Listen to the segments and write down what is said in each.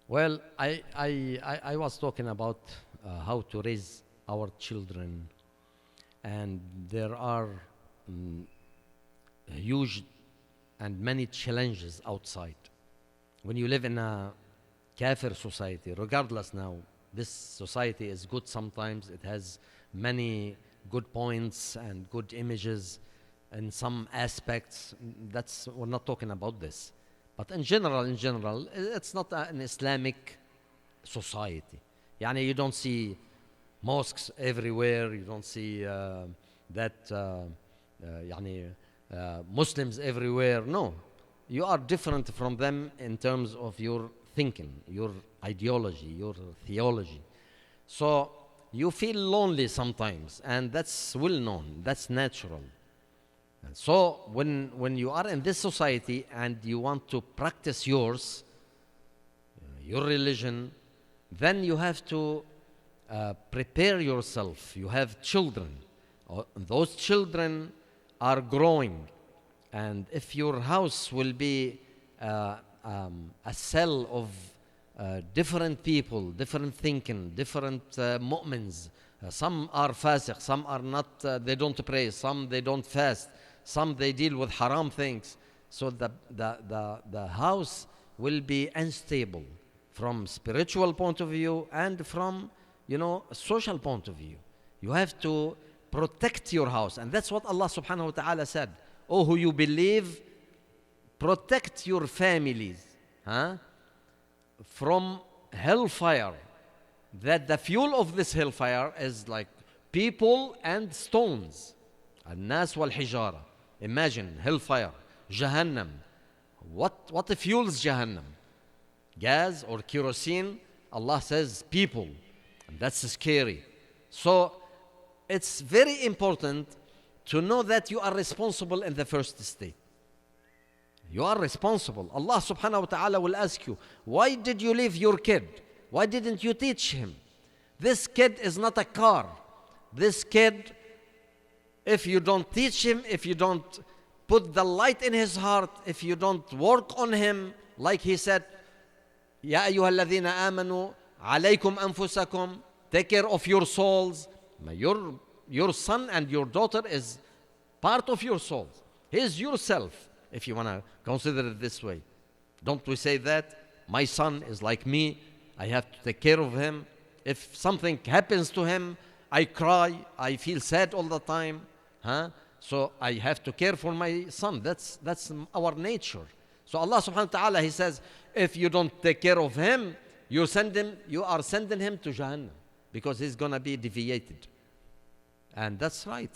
Well, I was talking about how to raise our children, and there are mm, huge and many challenges outside. When you live in a kafir society, regardless now, this society is good sometimes, it has many good points and good images in some aspects. That's, we're not talking about this. But in general, it's not an Islamic society. Yani you don't see mosques everywhere, you don't see that يعني Muslims everywhere. No, you are different from them in terms of your thinking, your ideology, your theology. So you feel lonely sometimes, and that's well known, that's natural. And so when you are in this society and you want to practice yours, your religion, then you have to prepare yourself. You have children. Those children are growing. And if your house will be a cell of different people, different thinking, different mu'mins, some are fasiq, some are not, they don't pray, some they don't fast, some they deal with haram things. So the house will be unstable from spiritual point of view and from, a social point of view. You have to protect your house. And that's what Allah subhanahu wa ta'ala said. Oh, who you believe, protect your families from hellfire. That the fuel of this hellfire is like people and stones. الناس والحجارة. Imagine hellfire, Jahannam. What fuels Jahannam? Gas or kerosene? Allah says people. And that's scary. So it's very important to know that you are responsible in the first state. You are responsible. Allah subhanahu wa ta'ala will ask you, why did you leave your kid? Why didn't you teach him? This kid is not a car. This kid, if you don't teach him, if you don't put the light in his heart, if you don't work on him, like he said, Ya ayyuha alladhina amanu, alaykum anfusakum, take care of your souls. Your son and your daughter is part of your soul. He is yourself, if you want to consider it this way. Don't we say that? My son is like me. I have to take care of him. If something happens to him, I cry. I feel sad all the time. So I have to care for my son. That's our nature. So Allah subhanahu wa ta'ala, He says, if you don't take care of him, you are sending him to Jahannam because he's going to be deviated. And that's right.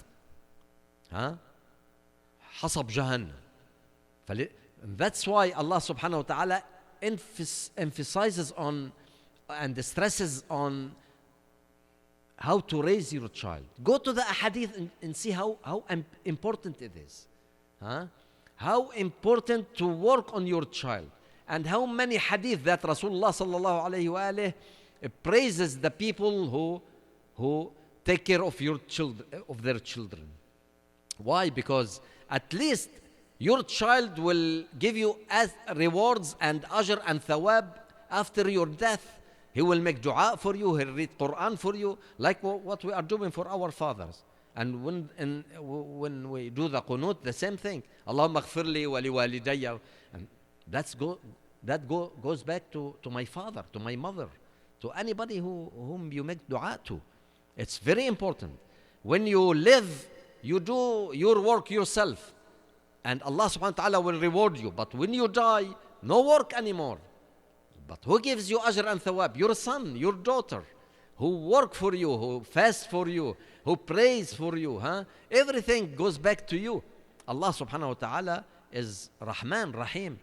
حصب Jahannam. That's why Allah subhanahu wa ta'ala emphasizes on and stresses on how to raise your child. Go to the ahadith and see how important it is. How important to work on your child. And how many hadith that Rasulullah sallallahu alayhi wa alayhi praises the people who take care of your children, of their children. Why? Because at least your child will give you as rewards and ajr and thawab after your death. He will make dua for you, he'll read Quran for you, like what we are doing for our fathers. And when we do the qunut, the same thing. Allahumma ghfirli wa liwalidayya. And that goes back to my father, to my mother, to anybody whom you make dua to. It's very important. When you live, you do your work yourself. And Allah subhanahu wa ta'ala will reward you. But when you die, no work anymore. But who gives you ajr and thawab? Your son, your daughter, who work for you, who fast for you, who prays for you. Everything goes back to you. Allah subhanahu wa ta'ala is Rahman, Rahim.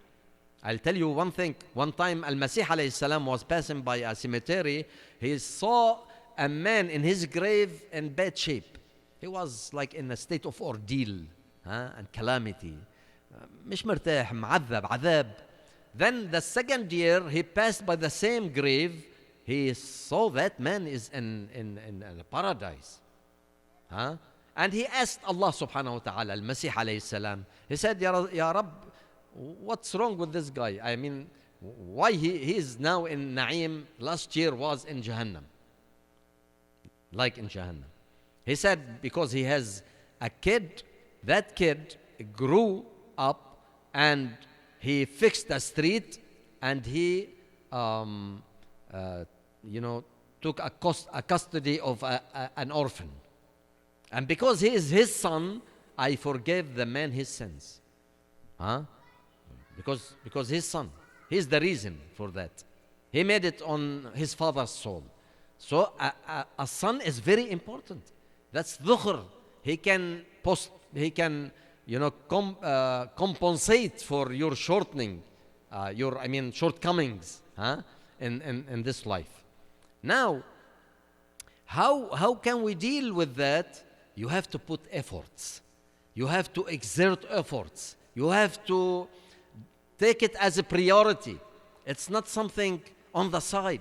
I'll tell you one thing. One time Al-Masih alayhi salam was passing by a cemetery. He saw a man in his grave in bad shape. He was like in a state of ordeal and calamity. مش مرتاح, معذب, عذاب. Then the second year he passed by the same grave. He saw that man is in paradise. And he asked Allah subhanahu wa ta'ala, Al-Masih alayhi salam. He said, Ya Rabb, what's wrong with this guy? I mean, Why he is now in Na'im, last year was in Jahannam. Like in Jahannam. He said because he has a kid, that kid grew up and he fixed a street and he, took a custody of an orphan. And because he is his son, I forgave the man his sins. Huh? Because his son. He's the reason for that. He made it on his father's soul. So a son is very important. That's dhukhr. He can compensate for your shortcomings, in this life. Now, how can we deal with that? You have to put efforts. You have to exert efforts. You have to take it as a priority. It's not something on the side.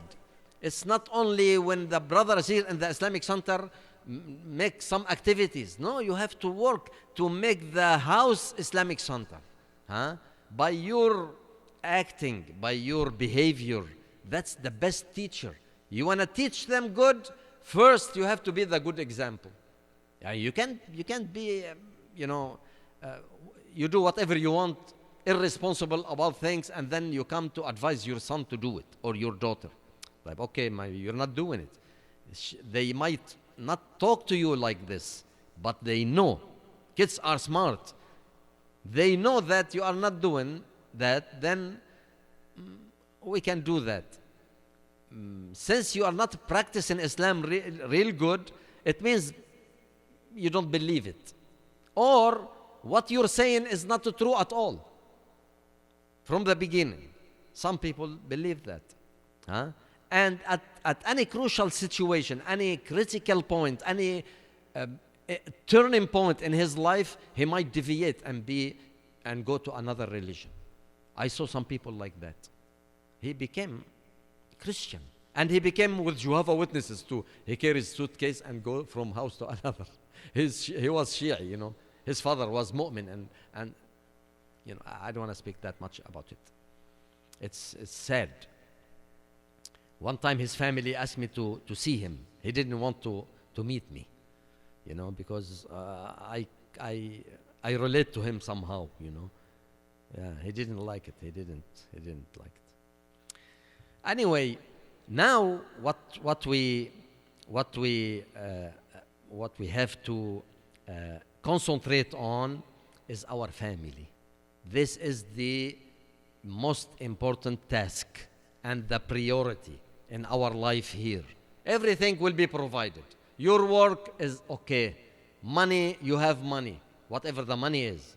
It's not only when the brothers here in the Islamic Center make some activities. No, you have to work to make the house Islamic Center. By your acting, by your behavior, that's the best teacher. You want to teach them good, first you have to be the good example. You can't be, you do whatever you want, irresponsible about things, and then you come to advise your son to do it, or your daughter. Like, okay, you're not doing it. They might not talk to you like this, but they know. Kids are smart. They know that you are not doing that, then we can do that. Since you are not practicing Islam real good, it means you don't believe it. Or what you're saying is not true at all. From the beginning. Some people believe that. And at any crucial situation, any critical point, any turning point in his life, he might deviate and go to another religion. I saw some people like that. He became Christian. And he became with Jehovah's Witnesses too. He carries suitcase and go from house to another. He was Shia, His father was mu'min, and I don't want to speak that much about it. It's sad. One time his family asked me to see him. He didn't want to meet me, because I relate to him somehow, Yeah, he didn't like it. He didn't like it. Anyway, now what we have to concentrate on is our family. This is the most important task and the priority in our life here. Everything will be provided. Your work is okay. Money, you have money, whatever the money is.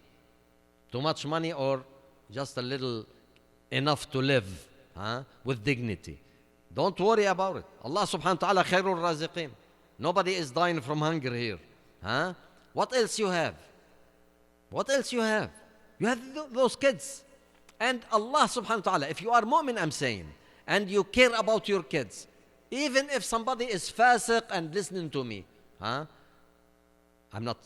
Too much money or just a little enough to live with dignity. Don't worry about it. Allah subhanahu wa ta'ala khairul raziqin. Nobody is dying from hunger here. What else you have? What else you have? You have those kids. And Allah subhanahu wa ta'ala, if you are mu'min, I'm saying, and you care about your kids, even if somebody is fasiq and listening to me, I'm not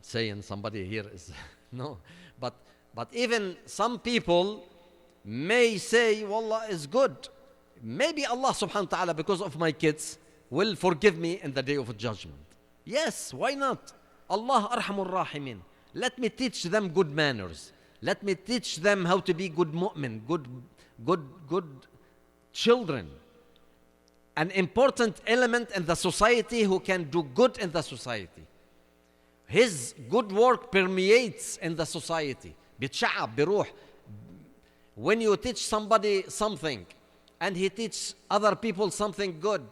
saying somebody here is, no, but even some people may say, Wallah is good. Maybe Allah subhanahu wa ta'ala, because of my kids, will forgive me in the day of judgment. Yes, why not? Allah arhamur rahimin. Let me teach them good manners. Let me teach them how to be good mu'min, good children. An important element in the society who can do good in the society. His good work permeates in the society. بيتشعب بيروح. When you teach somebody something and he teaches other people something good,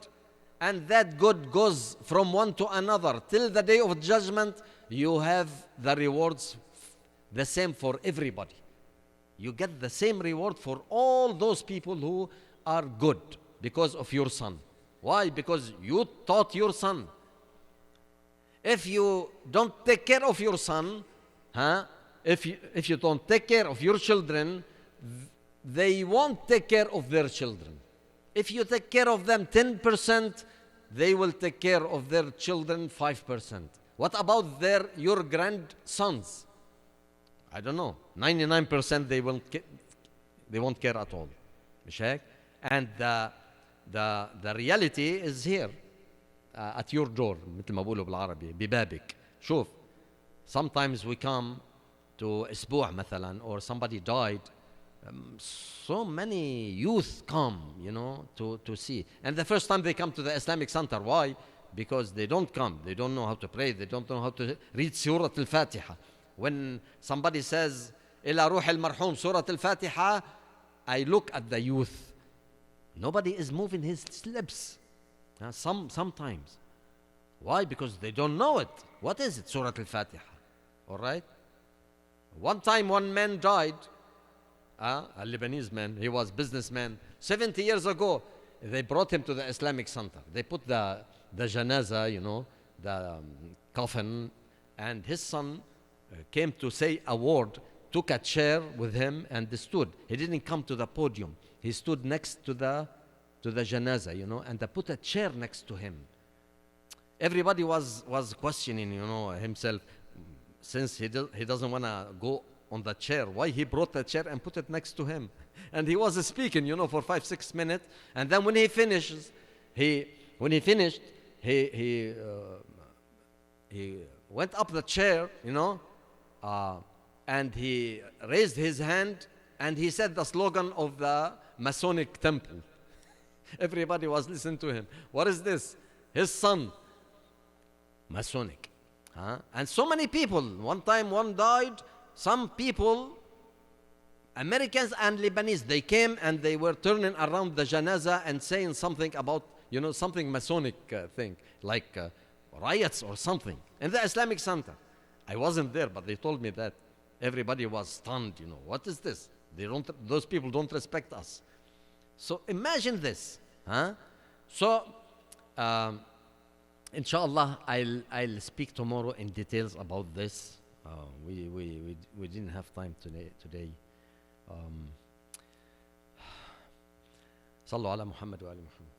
and that good goes from one to another till the day of judgment, you have the rewards the same for everybody. You get the same reward for all those people who are good because of your son. Why? Because you taught your son. If you don't take care of your son, if you don't take care of your children, they won't take care of their children. If you take care of them 10%, they will take care of their children 5%. What about your grandsons? I don't know. 99% they won't care at all. مش هيك؟ And the reality is here at your door مثل ما بقولوا بالعربي ببابك. شوف, sometimes we come to أسبوع مثلا or somebody died. So many youth come, to see. And the first time they come to the Islamic Center, why? Because they don't come. They don't know how to pray. They don't know how to read Surah Al-Fatiha. When somebody says, إلى روح المرحوم Surah Al-Fatiha, I look at the youth. Nobody is moving his lips. Sometimes. Why? Because they don't know it. What is it? Surah Al-Fatiha. All right? One time one man died. A Lebanese man. He was businessman. 70 years ago, they brought him to the Islamic Center. They put the janaza, the coffin, and his son came to say a word, took a chair with him and stood. He didn't come to the podium. He stood next to the janaza, and they put a chair next to him. Everybody was questioning, himself, since he doesn't want to go on the chair, why he brought the chair and put it next to him. And he was speaking, for 5-6 minutes. And then when he finished, he went up the chair, and he raised his hand and he said the slogan of the Masonic temple. Everybody was listening to him. What is this? His son, Masonic. And so many people. One time one died. Some people, Americans and Lebanese, they came and they were turning around the janaza and saying something about, something Masonic thing, like riots or something, in the Islamic Center. I wasn't there, but they told me that. Everybody was stunned, what is this? Those people don't respect us. So imagine this. So, inshallah, I'll speak tomorrow in details about this. We didn't have time today. صلوا على محمد وآل محمد.